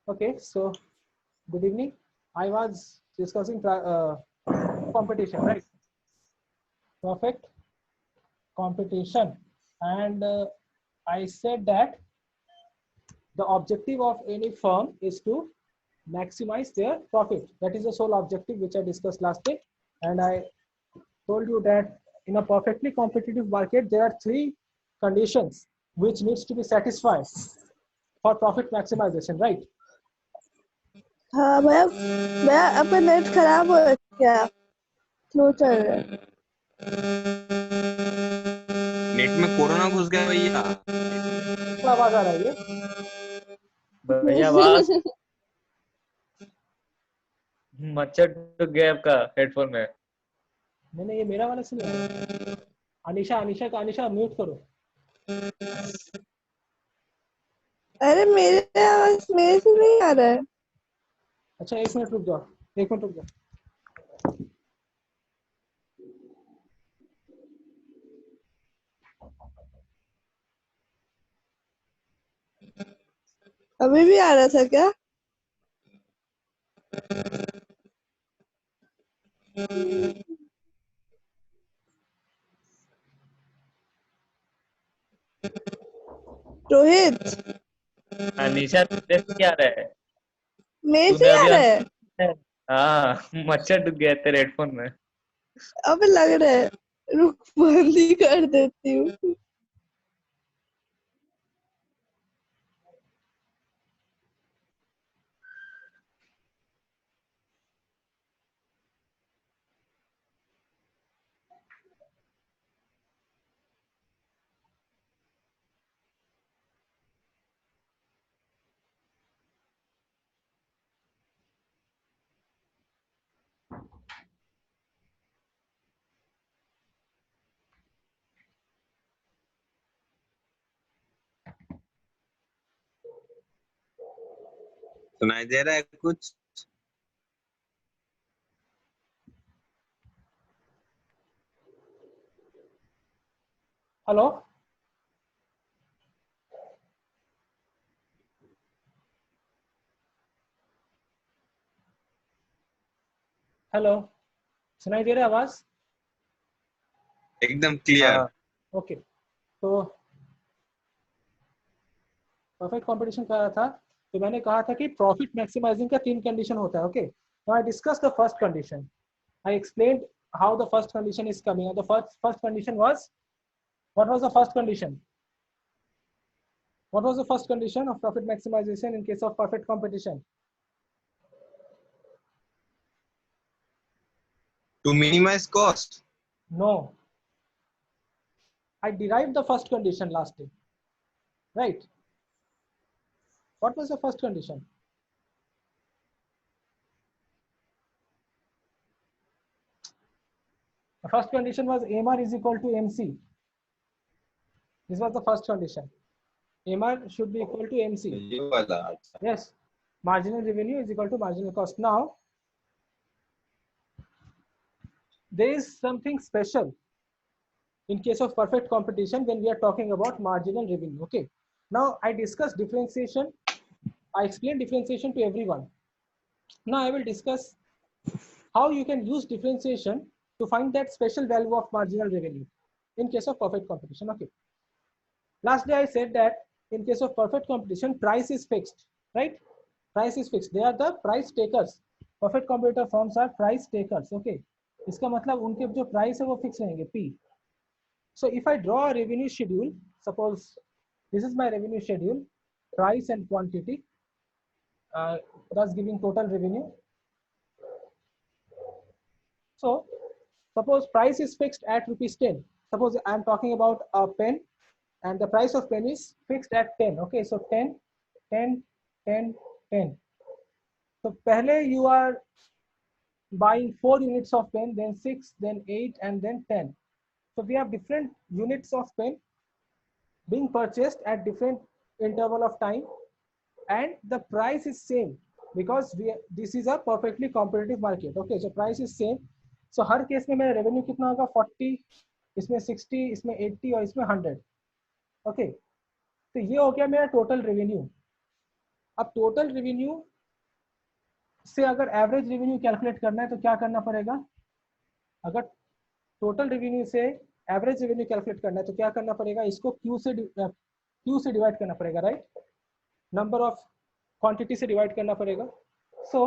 Okay, so good evening. I was discussing competition, right? Perfect competition, and I said that the objective of any firm is to maximize their profit. That is the sole objective which I discussed last day, and I told you that in a perfectly competitive market there are three conditions which needs to be satisfied for profit maximization, right? हाँ भैया भैया आपका net खराब हो क्या? Slow चल रहा है। नेट में कोरोना घुस गया भैया। क्या आवाज आ रहा है भैया आवाज मच्छर टूट गया आपका हेडफोन में। मैंने ये मेरा वाला सुना। अनिशा अनिशा का अनिशा म्यूट करो। अरे मेरे आवाज मेरे से नहीं आ रहा है। अच्छा एक मिनट रुक जाओ, एक मिनट रुक जाओ। अभी भी आ रहा था क्या? रोहित अनिशा तेरे से क्या रहा है? मेरे तूने से आ अभी रहा है। हाँ मच्छर टूट गया तेरे हेडफोन में। अब लग रहा है, रुक बंद ही कर देती हूँ। सुनाई दे रहा है कुछ? हेलो हेलो, सुनाई दे रहा है आवाज? एकदम क्लियर। ओके, तो परफेक्ट कंपटीशन कर रहा था, तो मैंने कहा था कि प्रॉफिट मैक्सिमाइजिंग का तीन कंडीशन होता है। Okay, now I discuss the first condition. I explained how the first condition is coming. The first condition was, what was the first condition? What was the first condition of profit maximization in case of perfect competition? To minimize cost. No, I derived the first condition last day, right? What was the first condition? The first condition was MR is equal to MC. This was the first condition. MR should be equal to MC. Yes, marginal revenue is equal to marginal cost. Now, there is something special in case of perfect competition when we are talking about marginal revenue. Okay, now I discussed differentiation. I explained differentiation to everyone. Now I will discuss how you can use differentiation to find that special value of marginal revenue in case of perfect competition. Okay, last day I said that in case of perfect competition, price is fixed, right? Price is fixed. They are the price takers. Perfect competitor firms are price takers. Okay, इसका मतलब उनके जो price है वो fix रहेंगे, P. So if I draw a revenue schedule, suppose this is my revenue schedule, price and quantity, thus giving total revenue. So suppose price is fixed at rupees 10. Suppose I am talking about a pen and the price of pen is fixed at 10. Okay, so 10, 10, 10, 10. So pehle you are buying 4 units of pen, then 6, then 8, and then 10. So we have different units of pen being purchased at different interval of time, and the price is same because this is a perfectly competitive market. Okay, so price is same. So her case में मेरा revenue कितना होगा? 40, इसमें 60, इसमें 80 और इसमें 100. Okay, तो ये हो गया मेरा टोटल रेवेन्यू. अब टोटल रेवेन्यू से अगर एवरेज रेवेन्यू कैलकुलेट करना है तो क्या करना पड़ेगा? अगर टोटल रेवेन्यू से एवरेज रेवेन्यू कैलकुलेट करना है तो क्या करना पड़ेगा? इसको क्यू से डिवाइड करना पड़ेगा, राइट? नंबर ऑफ क्वांटिटी से डिवाइड करना पड़ेगा. So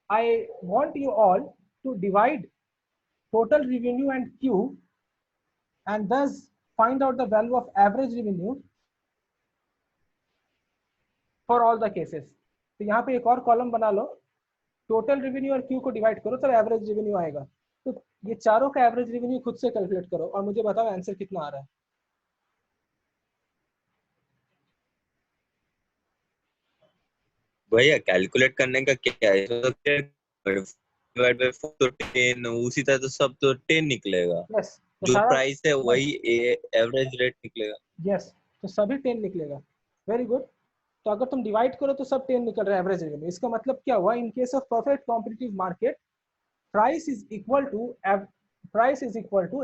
I want you all to divide total revenue and Q and thus find out the value of average revenue for all the cases. तो यहाँ पे एक और कॉलम बना लो, टोटल रेवेन्यू और Q को डिवाइड करो तो एवरेज रेवेन्यू आएगा. तो ये चारों का एवरेज रेवेन्यू खुद से कैलकुलेट करो और मुझे बताओ आंसर कितना आ रहा है. भैया कैलकुलेट करने का क्या है? डिवाइड बाय 4 तो 10, उसी तरह तो सब तो 10 निकलेगा. यस, तो जो सारा प्राइस है वही एवरेज रेट निकलेगा. यस, तो सभी 10 निकलेगा. Very good. तो अगर तुम डिवाइड करो तो सब 10 निकल रहा है एवरेज रेवेन्यू. इसका मतलब क्या हुआ? In case of perfect competitive market price is equal to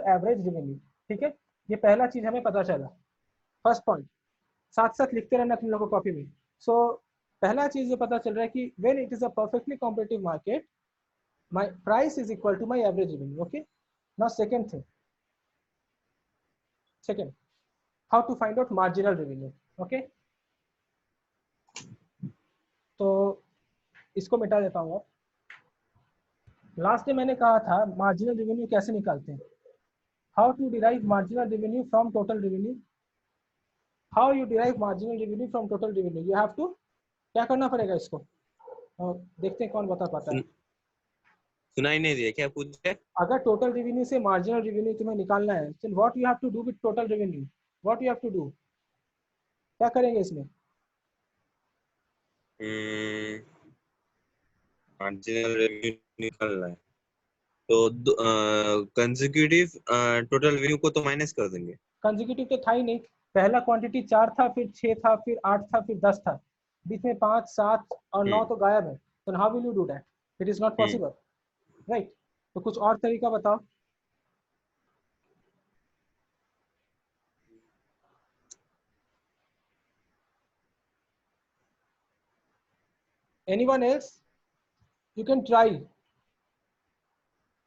average revenue. ठीक है, ये पहला चीज हमें पता चला. फर्स्ट पॉइंट साथ साथ लिखते रहना तुम लोगों को कॉपी में. सो पहला चीज ये पता चल रहा है कि when it is a perfectly competitive market my price is equal to my average revenue. Okay, now second thing, second, how to find out marginal revenue. Okay, तो इसको मिटा देता हूँ. लास्ट में मैंने कहा था मार्जिनल रेवेन्यू कैसे निकालते हैं. How to derive marginal revenue from total revenue. How you derive marginal revenue from total revenue. You have to क्या करना पड़ेगा इसको, देखते हैं कौन बता पाता है. सुनाई नहीं दिया क्या पूछे? अगर टोटल रेवेन्यू से मार्जिनल रेवेन्यू तुम्हें निकालना है तो what you have to do with total revenue. What you have to do, क्या करेंगे इसमें? मार्जिनल रेवेन्यू निकालना है तो कंसेक्यूटिव टोटल रेवेन्यू को तो माइनस कर देंगे. कंसेक्यूटिव तो था ही नहीं. पहला क्वांटिटी 4 था, फिर 6 था, फिर 8 था, फिर 10 था. बीच में 5, 7 और 9 तो गायब है. तो how will you do that? It is not possible, right? तो कुछ और तरीका बताओ. Anyone else? You can try.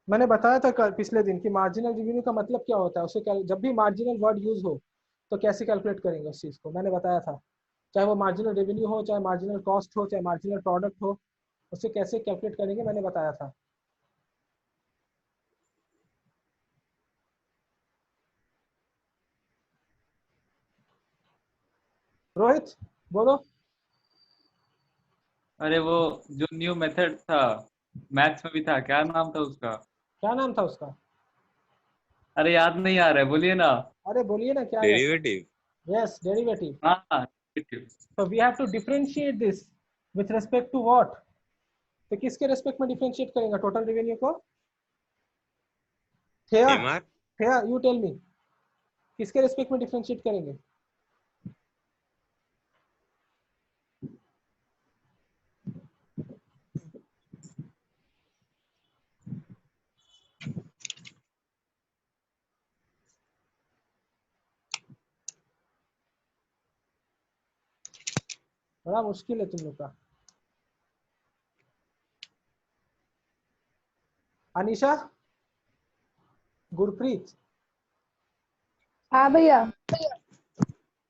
मैंने बताया था कल पिछले दिन कि मार्जिनल रेवेन्यू का मतलब क्या होता है. उसे जब भी मार्जिनल वर्ड यूज हो तो कैसे कैलकुलेट करेंगे उस चीज़ को, मैंने बताया था. चाहे वो मार्जिनल रेवेन्यू हो, चाहे मार्जिनल कॉस्ट हो, चाहे मार्जिनल प्रोडक्ट हो, उसे कैसे कैलकुलेट करेंगे मैंने बताया था. रोहित बोलो. अरे वो जो न्यू मेथड था मैथ्स में भी था, क्या नाम था उसका? क्या नाम था उसका? अरे याद नहीं आ रहा है, बोलिए ना. अरे बोलिए ना, क्या है? डेरिवेटिव. Yes, derivative. हाँ. तो we have to differentiate this with respect to what. तो किसके रेस्पेक्ट में डिफरेंशिएट करेंगे टोटल रेवेन्यू को? थेया, एमआर. थेया यू टेल मी, किसके रेस्पेक्ट में डिफरेंशिएट करेंगे? बड़ा मुश्किल है तुम लोग का. अनिशा, गुरप्रीत, हाँ भैया.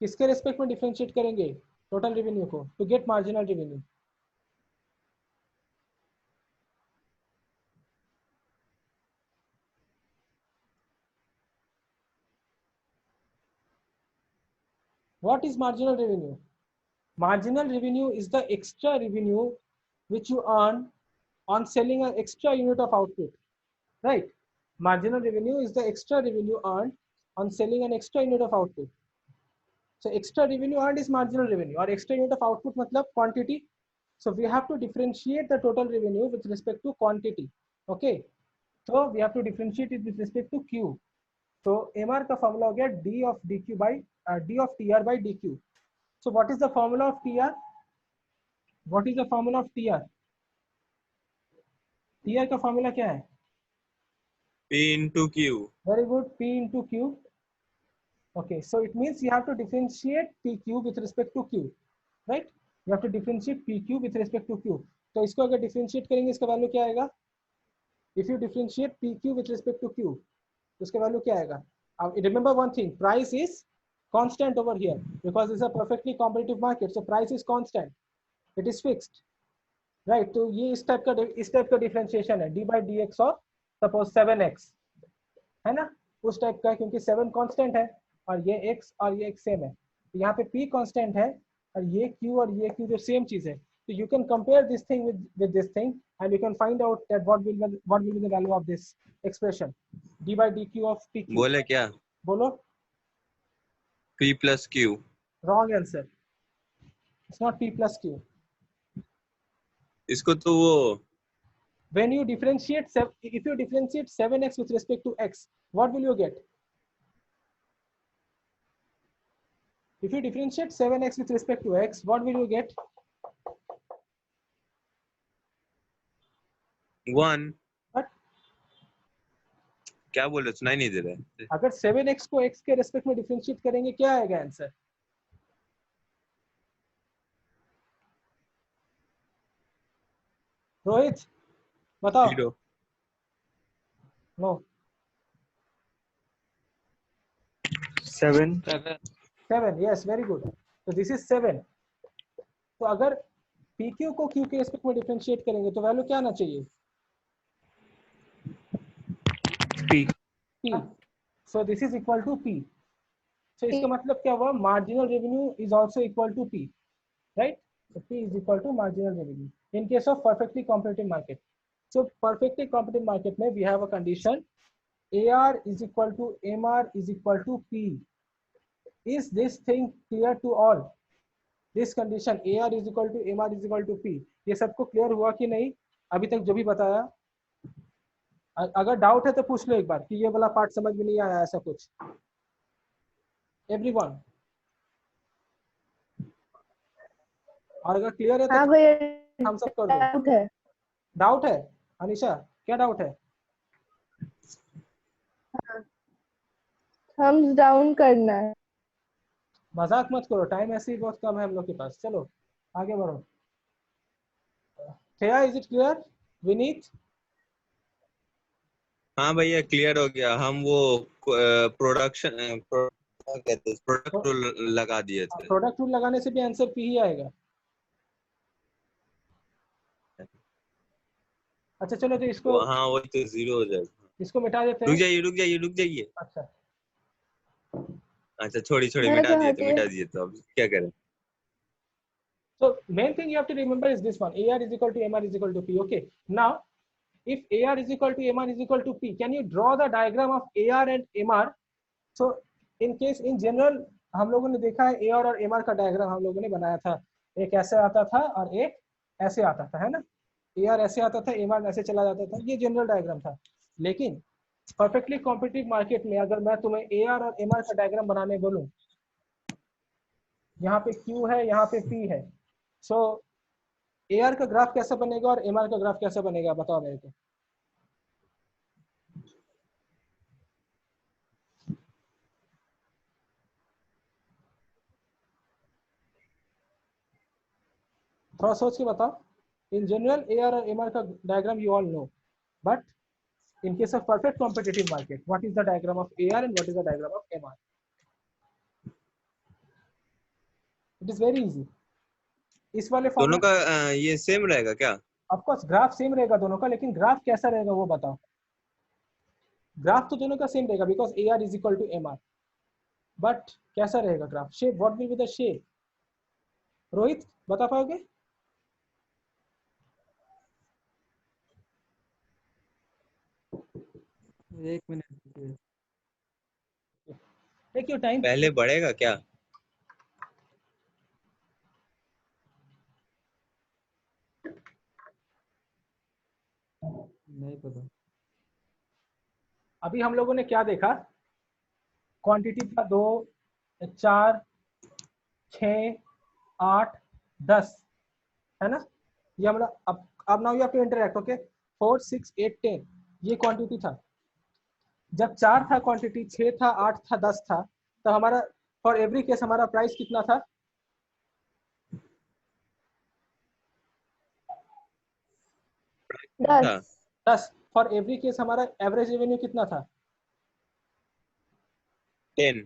किसके रेस्पेक्ट में डिफरेंशिएट करेंगे टोटल रेवेन्यू को to get marginal revenue? What is marginal revenue? Marginal revenue is the extra revenue which you earn on selling an extra unit of output, right? Marginal revenue is the extra revenue earned on selling an extra unit of output. So extra revenue earned is marginal revenue, or extra unit of output matlab quantity. So we have to differentiate the total revenue with respect to quantity. Okay, so we have to differentiate it with respect to Q. तो MR का formula हो गया D of DQ by D of TR by DQ. So what is the formula of TR? What is the formula of TR? TR का formula क्या है? P into Q. Very good, P into Q. Okay, so it means you have to differentiate PQ with respect to Q, right? You have to differentiate P Q with respect to Q. तो इसको अगर differentiate करेंगे इसका value क्या आएगा? If you differentiate P Q with respect to Q तो इसका value क्या आएगा? Remember one thing, price is constant over here because this is a perfectly competitive market, so price is constant, it is fixed, right? तो ये इस type का differentiation है, d by dx और सपोज 7x है ना, उस टाइप का, क्योंकि 7 कांस्टेंट है और ये x और ये x सेम है, तो यहाँ पे p कांस्टेंट है और ये q जो सेम चीज है, तो you can compare this thing with this thing and you can find out that what will be the value of this expression d by dq of pq। बोले क्या? बोलो। P plus Q। wrong answer, it's not p plus q। इसको तो वो when you differentiate if you differentiate 7x with respect to x, what will you get? If you differentiate 7x with respect to x, what will you get? 1। But क्या बोले, सुनाई नहीं दे रहा है। अगर 7x को x के रेस्पेक्ट में डिफरेंशिएट करेंगे क्या आएगा आंसर? रोहित बताओ। 0। No 7। 7, yes, very good, so this is 7। तो अगर pq को q के रेस्पेक्ट में डिफरेंशिएट करेंगे तो वैल्यू क्या आना चाहिए? P। p, so this is equal to p, so इसका मतलब क्या हुआ? marginal revenue is also equal to p, right? So p is equal to marginal revenue in case of perfectly competitive market। So perfectly competitive market में we have a condition AR is equal to MR is equal to P। Is this thing clear to all? This condition AR is equal to MR is equal to P, ये सबको clear हुआ कि नहीं अभी तक जो भी बताया? अगर डाउट है तो पूछ लो एक बार कि ये वाला पार्ट समझ में नहीं आया ऐसा कुछ। एवरीवन, और अगर क्लियर है तो हाँ भैया हम सब कर दो। डाउट है। डाउट है? अनिशा क्या डाउट है? थम्स डाउन करना है। मजाक मत करो, टाइम ऐसे ही बहुत कम है हम लोग के पास। चलो आगे बढ़ो। Shreya, is it clear? Vineet? हाँ भैया क्लियर हो गया। हम वो प्रोडक्शन क्या कहते हैं, प्रोडक्ट रूल लगा दिए थे। प्रोडक्ट रूल लगाने से भी आंसर पी ही आएगा। अच्छा चलो तो इसको, हाँ वही तो 0 हो जाएगा। इसको मिटा देते रुक हैं। जाइए रुक जाइए रुक जाइए। अच्छा अच्छा छोड़ी छोड़ी, मैं मिटा कहाँ दिए तो अब क्या करें? so main thing you have to remember is this one, AR is equal to MR is equal to P। okay, now if AR is equal to MR is equal to P, can you draw the diagram of AR and MR? so in case in general हम लोगों ने देखा है AR और MR का diagram हम लोगों ने बनाया था, एक ऐसे आता था और एक ऐसे आता था, है ना? AR ऐसे आता था, MR ऐसे चला जाता था, ये जनरल डायग्राम था। लेकिन परफेक्टली कॉम्पिटिटिव मार्केट में अगर मैं तुम्हें AR और MR का डायग्राम बनाने बोलूं, यहाँ पे Q है, यहाँ पे P है, सो AR का ग्राफ कैसा बनेगा और MR का ग्राफ कैसा बनेगा बताओ मेरे को। थोड़ा सोच के बताओ। इन जनरल AR और MR का diagram you all know, but in case of perfect competitive market, what is the diagram of AR and what is the diagram of MR? It is very easy। इस वाले दोनों formula का ये same रहेगा क्या? Of course graph same रहेगा दोनों का, लेकिन ग्राफ कैसा रहेगा वो बताओ। ग्राफ तो दोनों का सेम रहेगा because AR is equal to MR, but कैसा रहेगा graph? Shape, what will be the shape? Rohit बता पाओगे? एक मिनट, टेक योर टाइम। पहले बढ़ेगा क्या? नहीं पता। अभी हम लोगों ने क्या देखा? क्वांटिटी था 2 4 6 8 10, है ना? ये हम लोग अब now you have to interact. Okay, 4 6 8 10 ये क्वांटिटी था। जब 4 था क्वांटिटी, 6 था, 8 था, 10 था, तो हमारा फॉर एवरी केस हमारा प्राइस कितना था? था 10 10। फॉर एवरी केस हमारा एवरेज रेवेन्यू कितना था? 10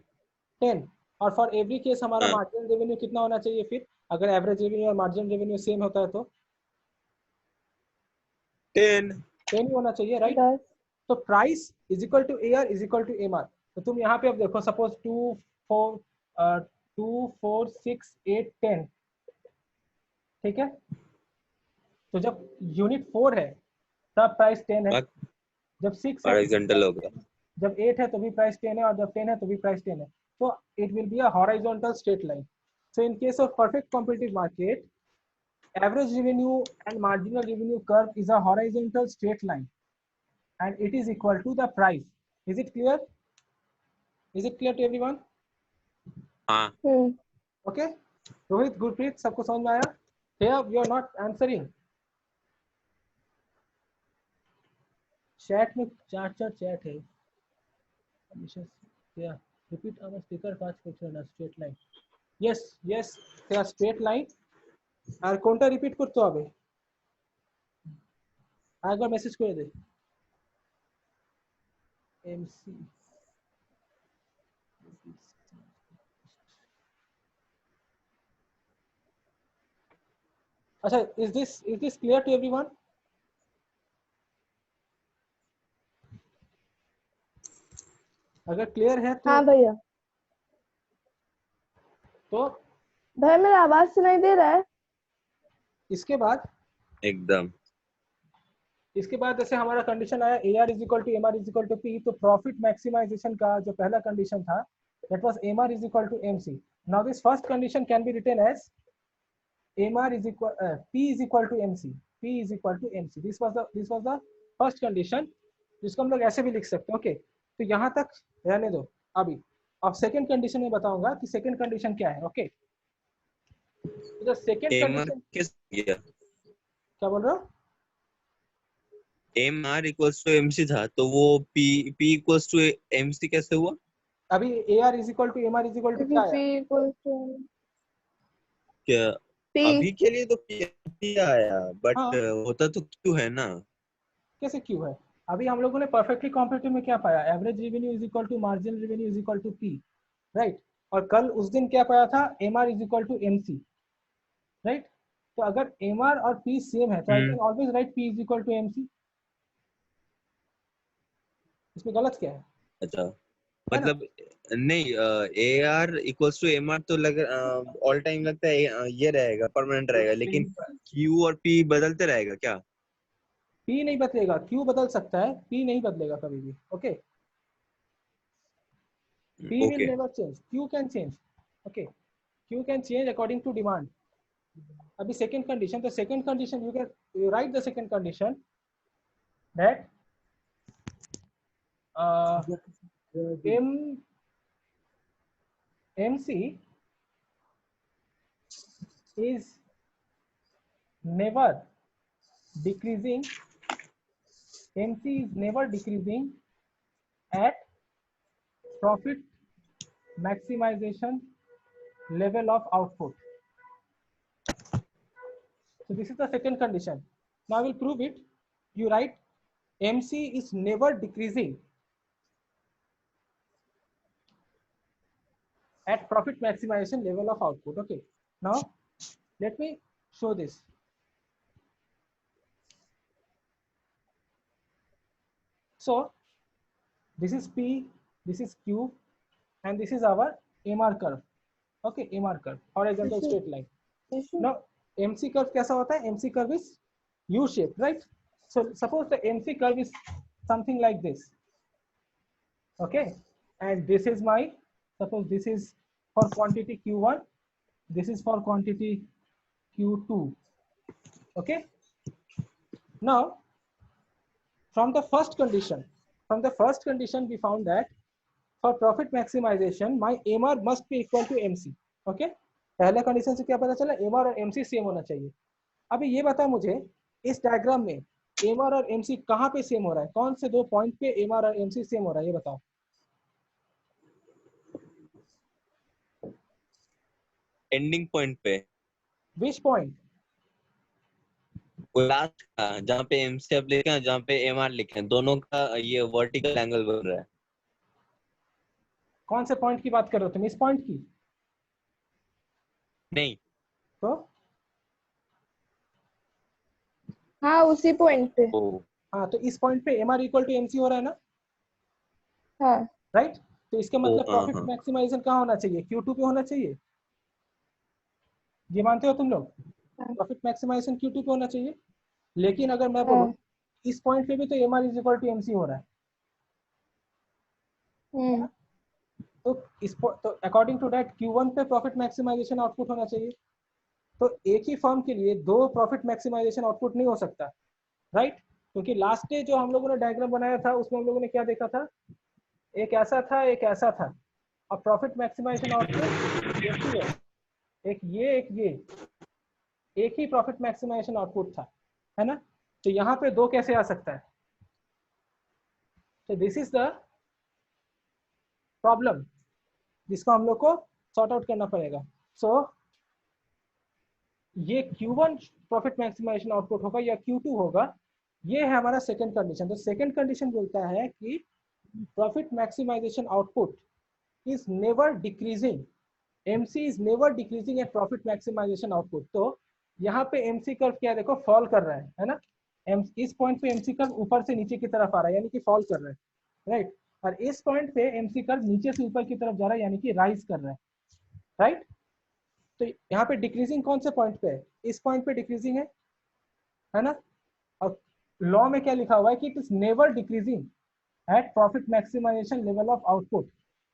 10। और फॉर एवरी केस हमारा हाँ मार्जिनल रेवेन्यू कितना होना चाहिए फिर, अगर एवरेज रेवेन्यू और मार्जिनल रेवेन्यू सेम होता है तो? 10 10 ही होना चाहिए, राइट? 10 तो price is equal to AR is equal to MR। तो तुम यहाँ पे अब देखो, सपोज 2 4 6 8 10, ठीक है? तो जब यूनिट 4 है तब प्राइस 10 है, जब 6 है, हॉरिजॉन्टल होगा। जब 8 है तो भी प्राइस 10 है, और जब 10 है तो भी प्राइस 10 है। तो it will be a horizontal straight line. So in case of perfect competitive market, average revenue and marginal revenue curve is a horizontal straight line, and it is equal to the price. Is it clear? Is it clear to everyone? हाँ Okay. Rohit, Gurpreet, सबको समझ में आया? Here you are not answering. Chat में 4 chat है. Yeah. Repeat our speaker কাজ করছে না, straight line. Yes, yes, there are straight line. আর কোনটা রিপিট করতে হবে? আরেকবার মেসেজ করে দে। MC अच्छा, is this clear to everyone? अगर क्लियर है तो हाँ भैया। भैया मेरा आवाज सुनाई दे रहा है? इसके बाद एकदम जैसे हमारा कंडीशन आया AR is equal to MR is equal to P, तो प्रॉफिट मैक्सिमाइजेशन का जो पहला कंडीशन था that was MR is equal to MC. Now this first condition can be written as MR is equal P is equal to MC. P is equal to MC. This was the first condition, जिसको हम लोग ऐसे भी लिख सकते हैं। Okay, तो यहाँ तक रहने दो अभी। अब सेकंड कंडीशन में बताऊंगा कि सेकंड कंडीशन क्या है। ओके, तो सेकंड एमआर कंडीशन कैसे गया? क्या बोल रहे हो? एमआर इक्वल्स टू एमसी था, तो वो पी इक्वल्स टू एमसी कैसे हुआ? अभी AR is equal to MR is equal to क्या क्योंकि है? P equals to क्या P। अभी के लिए तो पी आया, बट हाँ, होता तो क्यों है ना? कैसे क्यों है? अभी हम लोगों ने परफेक्टली कॉम्पिटिटिव में क्या पाया? Average revenue is equal to marginal revenue is equal to P, right? और कल उस दिन क्या पाया था? MR is equal to MC, right? तो अगर MR और P सेम है तो I can always write P is equal to MC। इसमें गलत क्या है? अच्छा, है ना? मतलब नहीं, A R equals to M R तो लग ऑल टाइम लगता है ये रहेगा, परमानेंट रहेगा, लेकिन क्यू और पी बदलते रहेगा क्या? P नहीं बदलेगा, Q बदल सकता है, P नहीं बदलेगा कभी भी। Okay, P will okay never change, Q can change. Okay, Q can change according to demand. अभी सेकंड कंडीशन, तो second condition you write the second condition that MC is never decreasing. MC is never decreasing at profit maximization level of output. So this is the second condition. Now I will prove it. You write MC is never decreasing at profit maximization level of output. Okay, now let me show this. So this is P, this is Q, and this is our MR curve. Okay, MR curve, horizontal straight line. Now MC curve कैसा होता है? MC curve is U shaped, right? So suppose the MC curve is something like this. Okay, and this is my, suppose this is for quantity Q1, this is for quantity Q2. Okay, now from the first condition we found that for profit maximization my MR must be equal to MC. Okay, पहले condition से क्या पता चला? MR और MC same होना चाहिए। अभी ये बता मुझे, इस डायग्राम में MR और MC कहाँ पे सेम हो रहा है? कौन से दो पॉइंट पे MR और MC सेम हो रहा है, ये बताओ। एंडिंग पॉइंट पे। Which point? वो लास्ट का जहाँ पे एमसीएफ लिखे हैं, जहाँ पे एमआर लिखे हैं, दोनों का ये वर्टिकल एंगल बन रहा है। कौन से पॉइंट की बात कर रहे हो तुम, इस पॉइंट की? नहीं, तो हाँ उसी पॉइंट पे। ओ हाँ, तो इस पॉइंट पे M R equal to M C हो रहा है ना, हाँ राइट? तो इसका ओ मतलब हाँ प्रॉफिट हाँ मैक्सिमाइजेशन कहाँ होना चाहिए? Q2 पे होना चाहिए। ये मानते हो तुम लोग? हाँ प्रॉफिट मैक्सिमाइजेशन Q2 पे होना चाहिए। लेकिन अगर मैं बोलूँ हाँ। इस पॉइंट पे भी तो M R is equal to M C हो रहा है। हम्म तो तो अकॉर्डिंग टू दैट Q1 पे प्रॉफिट मैक्सिमाइजेशन आउटपुट होना चाहिए। तो एक ही फर्म के लिए दो प्रॉफिट मैक्सिमाइजेशन आउटपुट नहीं हो सकता, राइट? क्योंकि लास्ट डे जो हम लोगों ने डायग्राम बनाया था उसमें हम लोगों ने क्या देखा था, एक ऐसा था एक ऐसा था, और प्रॉफिट मैक्सिमाइजेशन आउटपुट एक ही है, एक ये एक ये, एक ही प्रॉफिट मैक्सिमाइजेशन आउटपुट था, है ना? तो यहाँ पे दो कैसे आ सकता है? तो दिस इज द प्रॉब्लम जिसको हम लोग को सॉर्ट आउट करना पड़ेगा। सो ये Q1 प्रॉफिट मैक्सिमाइजेशन आउटपुट होगा या Q2 होगा, ये है हमारा सेकंड कंडीशन। तो सेकंड कंडीशन बोलता है कि profit maximisation output is never decreasing, MC is never decreasing at profit maximization output। तो यहाँ पे MC कर्व क्या देखो, फॉल कर रहा है ना? इस पॉइंट पे MC कर्व ऊपर से नीचे की तरफ आ रहा है, यानी कि फॉल कर रहा है, राइट? और इस पॉइंट पे MC कर्व नीचे से ऊपर की तरफ जा रहा है, यानी कि राइज कर रहा है, राइट? तो यहाँ पे डिक्रीजिंग कौन से पॉइंट पे है? इस पॉइंट पे डिक्रीजिंग है ना? और लॉ में क्या लिखा हुआ है कि it is never decreasing at profit maximisation level of output,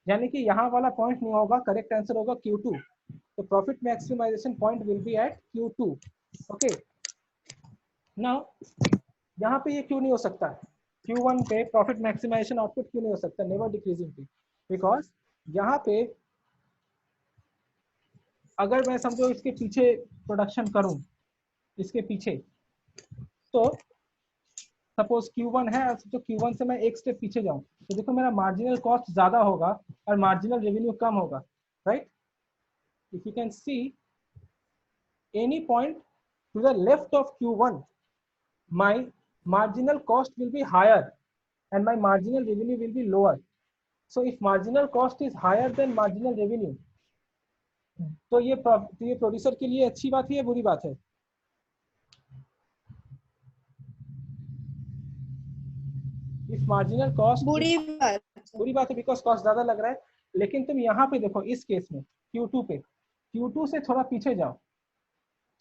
यानी कि यहाँ वाला पॉइंट नहीं होगा, करेक्ट आंसर होगा Q2। तो profit maximisation point will be at Q2। Okay, now यहाँ पे ये क्यों नहीं हो सकता? Q1 पे प्रॉफिट मैक्सिमाइजेशन आउटपुट क्यों नहीं हो सकता नेवर डिक्रीजिंग पे? बिकॉज यहाँ पे अगर मैं समझो इसके पीछे प्रोडक्शन करूँ, इसके पीछे, तो सपोज Q1 है, तो Q1 से मैं एक स्टेप पीछे जाऊं, तो देखो मेरा मार्जिनल कॉस्ट ज्यादा होगा और मार्जिनल रेवेन्यू कम होगा, right? If you can see any point two the left of Q1, my marginal cost will be higher and my marginal revenue will be lower. So if marginal cost is higher than marginal revenue, तो ये producer के लिए अच्छी बात है या बुरी बात है? इफ मार्जिनल कॉस्ट, बुरी बात। बुरी बात है बिकॉज कॉस्ट ज्यादा लग रहा है। लेकिन तुम यहाँ पे देखो, इस केस में Q2 पे, Q2 से थोड़ा पीछे जाओ,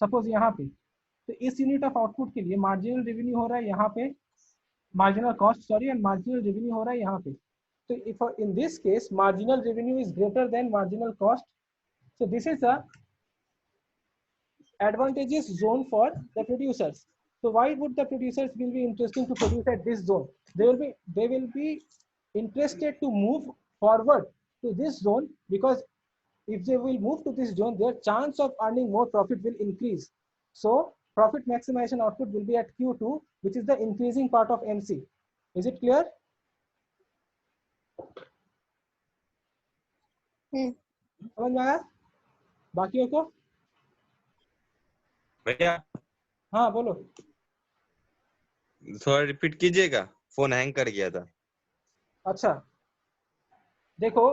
सपोज यहाँ पे, तो इस यूनिट ऑफ आउटपुट के लिए मार्जिनल रेवेन्यू हो रहा है यहाँ पे, marginal cost sorry, and marginal revenue हो रहा है यहाँ पे। तो if in this case marginal revenue is greater than marginal cost, so this is a advantageous zone for the producers. So why would the producers will be interesting to produce at this zone? They will be interested to move forward to this zone, because if they will move to this zone, their chance of earning more profit will increase. So profit maximization output will be at Q2, which is the increasing part of MC. Is it clear? समझ में आया बाकियों को? भैया हाँ बोलो। थोड़ा repeat कीजिएगा, फोन हैंग कर गया था। अच्छा देखो,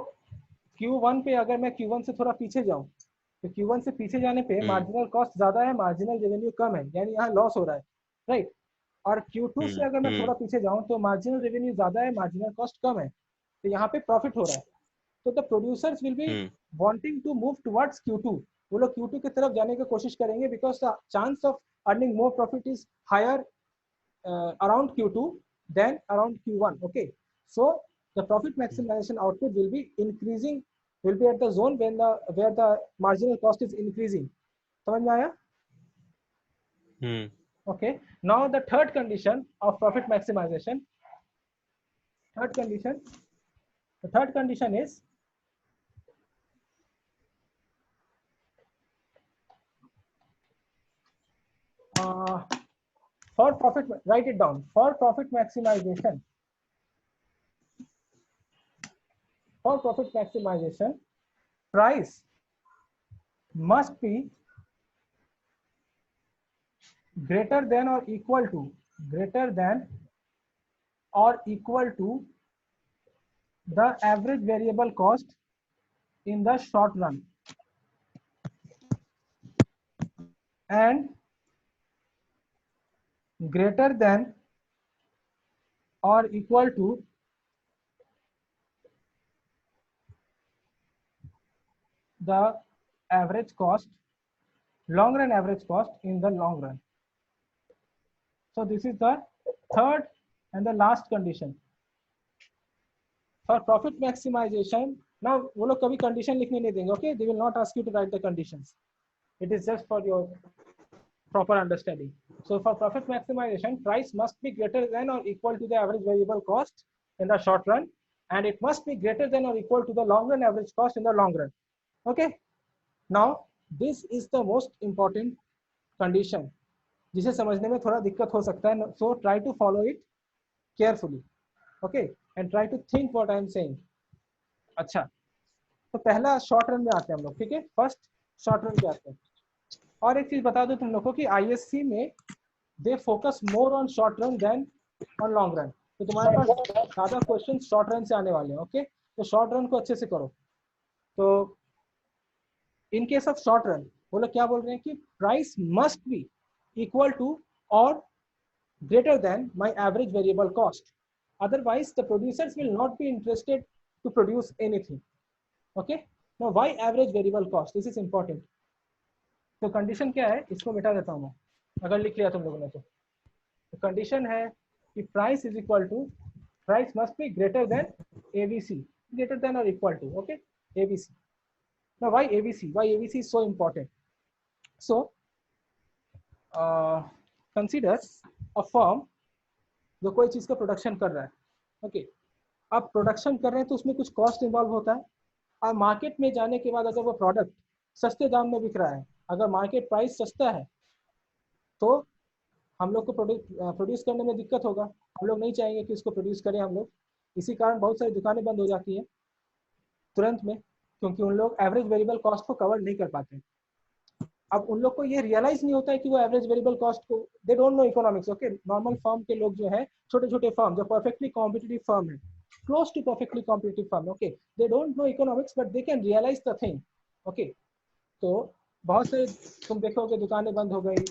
Q1 पे अगर मैं Q1 से थोड़ा पीछे जाऊं, तो Q1 से पीछे जाने पे मार्जिनल कॉस्ट ज्यादा है, मार्जिनल रेवेन्यू कम है, यानी यहाँ लॉस हो रहा है, राइट? और Q2 से अगर मैं थोड़ा पीछे जाऊं तो मार्जिनल रेवेन्यू ज्यादा है, मार्जिनल कॉस्ट कम है, तो यहाँ पे प्रॉफिट हो रहा है। तो the producers will be wanting to move towards Q2, वो लोग Q2 की तरफ जाने की कोशिश करेंगे, because the chance of earning more profit is higher around Q2 than around Q1. Okay, so the profit maximization output will be increasing, will be at the zone when where the marginal cost is increasing. समझ में आया? Okay, now the third condition of profit maximization, the third condition is for profit, write it down, for profit maximization, price must be greater than or equal to, greater than or equal to the average variable cost in the short run, and greater than or equal to the average cost, long run average cost in the long run. So this is the third and the last condition for profit maximization. Now वो लोग कभी condition लिखने नहीं देंगे, okay? They will not ask you to write the conditions. It is just for your proper understanding. So for profit maximization, price must be greater than or equal to the average variable cost in the short run, and it must be greater than or equal to the long run average cost in the long run. Okay. Now this is the most important condition, जिसे समझने में थोड़ा दिक्कत हो सकता है. So try to follow it carefully, okay, and try to think what I am saying. अच्छा, तो पहला शॉर्ट रन में आते हैं हम लोग, ठीक है. फर्स्ट शॉर्ट रन पे आते हैं. और एक चीज बता दो तुम लोग को कि आईएससी में they focus more on short run than on long run. तो तुम्हारे पास ज्यादा क्वेश्चन शॉर्ट रन से आने वाले हैं, ओके. तो शॉर्ट रन को अच्छे से करो. तो in case of short run वो लोग क्या बोल रहे हैं कि price must be equal to और greater than my average variable cost, otherwise the producers will not be interested to produce anything. Okay, now why average variable cost? This is important. तो condition क्या है, इसको मिटा देता हूँ मैं, अगर लिख लिया तुम लोगों ने. तो कंडीशन है कि price is equal to, price must be greater than ABC, greater than और equal to, okay, ABC. now why abc is so important? So consider a firm जो कोई चीज का प्रोडक्शन कर रहा है, ओके. आप प्रोडक्शन कर रहे हैं तो उसमें कुछ कॉस्ट इन्वॉल्व होता है. और मार्केट में जाने के बाद अगर वो प्रोडक्ट सस्ते दाम में बिक रहा है, अगर मार्केट प्राइस सस्ता है, तो हम लोग को प्रोड्यूस करने में दिक्कत होगा. हम लोग नहीं चाहेंगे कि इसको प्रोड्यूस करें हम लोग. इसी कारण बहुत सारी दुकानें बंद हो जाती हैं तुरंत में, क्योंकि उन लोग एवरेज वेरिएबल कॉस्ट को कवर नहीं कर पाते. अब उन लोग को ये रियलाइज नहीं होता है कि वो एवरेज वेरिएबल कॉस्ट को, they don't know economics, okay. Normal firm के लोग जो है, छोटे छोटे फर्म जो परफेक्टली कॉम्पिटिटिव फर्म है, close to perfectly competitive firm, okay, they don't know economics but they can realise the thing, okay. तो बहुत से तुम देखोगे दुकानें बंद हो गई,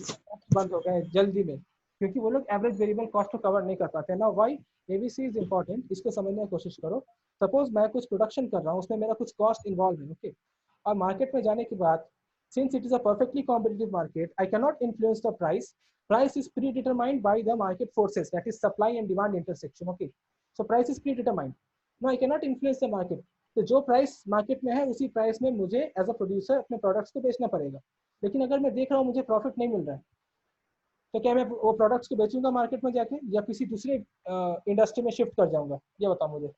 बंद हो गए जल्दी में, क्योंकि वो लोग एवरेज वेरिएबल कॉस्ट को कवर नहीं कर पाते. Now why ABC is important, इसको समझने की कोशिश करो. सपोज मैं कुछ प्रोडक्शन कर रहा हूँ, उसमें मेरा कुछ कॉस्ट इन्वॉल्व है, ओके. और मार्केट में जाने के बाद, since it is a perfectly competitive market, I cannot influence the price. Price is predetermined by the market forces, that is supply and demand intersection, okay. So price is predetermined. No, I cannot influence the market. तो जो price market में है उसी price में मुझे as a producer अपने products को बेचना पड़ेगा. लेकिन अगर मैं देख रहा हूँ मुझे प्रॉफिट नहीं मिल रहा है, तो क्या मैं वो प्रोडक्ट्स को बेचूंगा मार्केट में जाके, या किसी दूसरे इंडस्ट्री में शिफ्ट कर जाऊंगा? ये बताओ मुझे.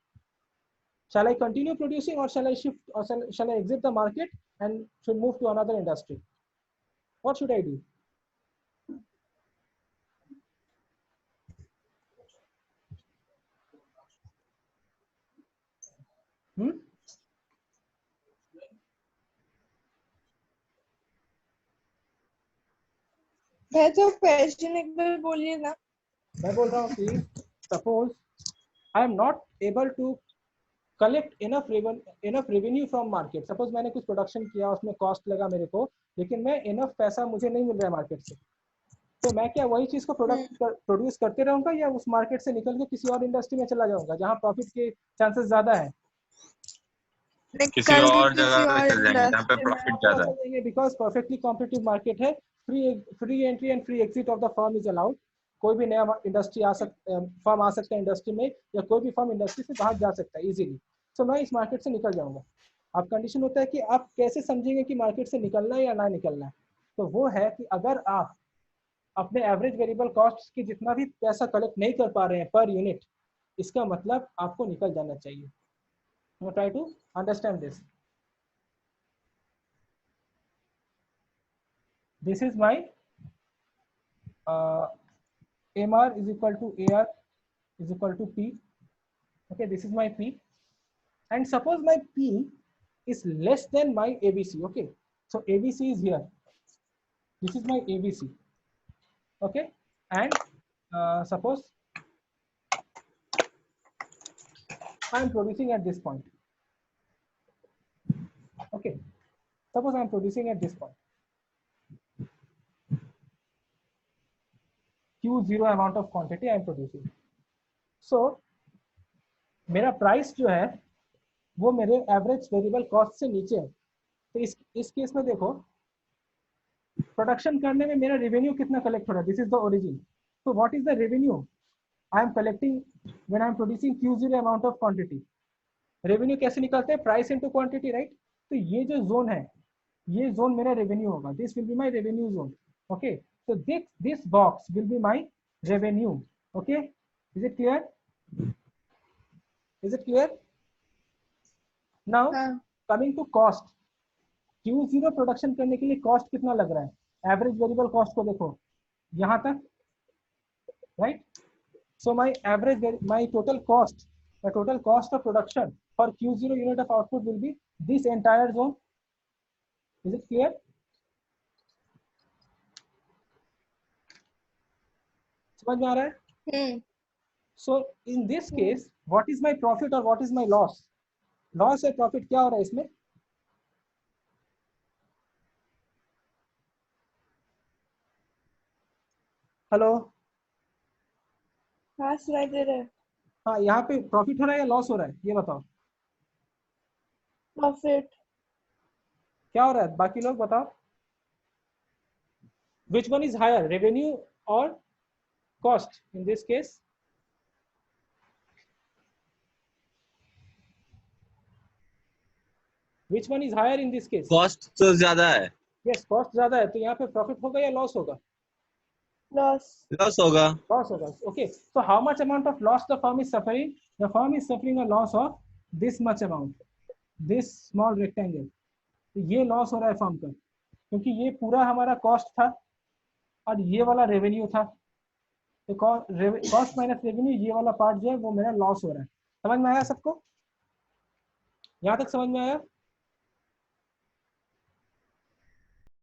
Shall I continue producing, or shall I shift, or shall I exit the market and should move to another industry? What should I do? मैं तो क्वेश्चन एक बार बोलिए ना. मैं बोल रहा हूँ कि suppose I am not able to collect enough revenue from market. Suppose मैंने कुछ प्रोडक्शन किया, उसमें कॉस्ट लगा मेरे को, लेकिन मैं इनफ पैसा मुझे नहीं मिल रहा है मार्केट से. तो मैं क्या वही चीज को प्रोड्यूस करते रहूंगा, या उस मार्केट से निकल के किसी और इंडस्ट्री में चला जाऊंगा जहां प्रॉफिट के चांसेस ज्यादा है? किसी और जगह पे चल जाएंगे जहां पे प्रॉफिट ज्यादा है. बिकॉज परफेक्टली कॉम्पिटिटिव मार्केट है. Free entry and free exit of the firm is allowed. कोई भी नया इंडस्ट्री फर्म आ सकता है इंडस्ट्री में, या कोई भी फर्म इंडस्ट्री से बाहर जा सकता है इजीली. तो मैं इस मार्केट से निकल जाऊंगा. अब कंडीशन होता है कि आप कैसे समझेंगे कि मार्केट से निकलना है या ना निकलना है. तो वो है कि अगर आप अपने एवरेज वेरिएबल कॉस्ट की जितना भी पैसा कलेक्ट नहीं कर पा रहे हैं पर यूनिट, इसका मतलब आपको निकल जाना चाहिए. Try to understand this. This is my MR is equal to AR is equal to P. Okay, this is my P. And suppose my P is less than my ABC. Okay, so ABC is here. This is my ABC. okay, and suppose I am producing at this point, okay, suppose I am producing at this point, Q0 amount of quantity I am producing. So मेरा price जो है वो मेरे average variable cost से नीचे है। तो इस केस में देखो प्रोडक्शन करने में मेरा रेवेन्यू कितना कलेक्ट हो रहा है, दिस इज द ओरिजिन। तो what is the revenue I am collecting when I am producing Q0 amount of quantity. Revenue कैसे निकलते हैं, प्राइस इनटू क्वांटिटी, राइट। तो ये जो जोन है ये जोन मेरा रेवेन्यू होगा, this will be my revenue zone, okay. so this box will be my revenue, okay, is it clear, is it clear now? coming to cost, Q0 production करने के लिए कॉस्ट कितना लग रहा है, एवरेज वेरिएबल कॉस्ट को देखो यहाँ तक, right. So my total cost of production for Q0 unit of output will be this entire zone, is it clear? समझ में आ रहा है? So in this case what is my profit or what is my loss? Loss या profit क्या हो रहा है इसमें? हेलो, हाँ सुनाई दे रहा है। हाँ यहाँ पे प्रॉफिट हो रहा है या लॉस हो रहा है ये बताओ, प्रॉफिट। क्या हो रहा है, बाकी लोग बताओ। Which one is higher, revenue or cost in this case? Which one is higher in this case? Cost तो ज्यादा है। Yes, cost ज्यादा है, तो यहाँ पे प्रॉफिट होगा या लॉस होगा? लॉस। लॉस होगा। Loss होगा, okay. So how much amount of loss the firm is suffering? The firm is suffering a loss of this much amount, this small rectangle. तो ये लॉस हो रहा है फर्म का, क्योंकि ये पूरा हमारा कॉस्ट था और ये वाला रेवेन्यू था। तो कॉस्ट माइनस रेवेन्यू, ये वाला पार्ट जो है वो मेरा लॉस हो रहा है। समझ में आया सबको? यहाँ तक समझ में आया?